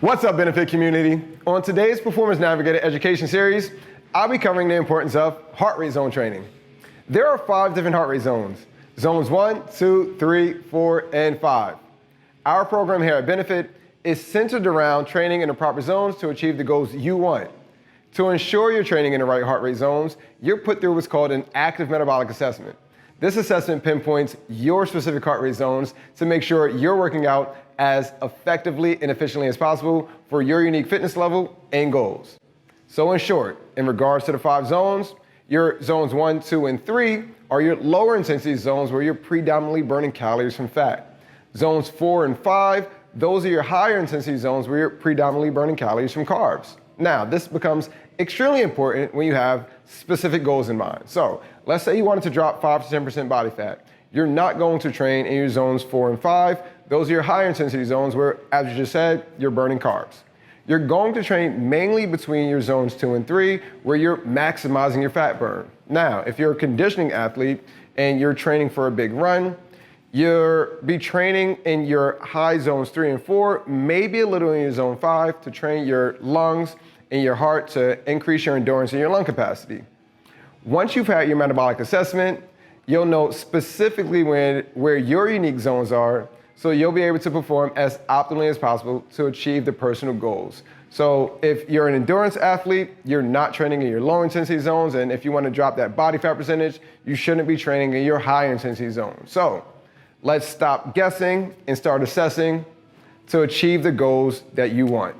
What's up, Benefit community? On today's Performance Navigator Education Series, I'll be covering the importance of heart rate zone training. There are 5 different heart rate zones. Zones 1, 2, 3, 4, and 5. Our program here at Benefit is centered around training in the proper zones to achieve the goals you want. To ensure you're training in the right heart rate zones, you're put through what's called an active metabolic assessment. This assessment pinpoints your specific heart rate zones to make sure you're working out as effectively and efficiently as possible for your unique fitness level and goals. So in short, in regards to the 5 zones, your zones 1, 2, and 3 are your lower intensity zones where you're predominantly burning calories from fat. Zones 4 and 5, those are your higher intensity zones where you're predominantly burning calories from carbs. Now, this becomes extremely important when you have specific goals in mind. So let's say you wanted to drop 5 to 10% body fat. You're not going to train in your zones 4 and 5. Those are your higher intensity zones where, as you just said, you're burning carbs. You're going to train mainly between your zones 2 and 3 where you're maximizing your fat burn. Now, if you're a conditioning athlete and you're training for a big run, you'll be training in your high zones 3 and 4, maybe a little in your zone 5 to train your lungs and your heart to increase your endurance and your lung capacity. Once you've had your metabolic assessment, you'll know specifically where your unique zones are, so you'll be able to perform as optimally as possible to achieve the personal goals. So if you're an endurance athlete, you're not training in your low intensity zones, and if you want to drop that body fat percentage, you shouldn't be training in your high intensity zone. So let's stop guessing and start assessing to achieve the goals that you want.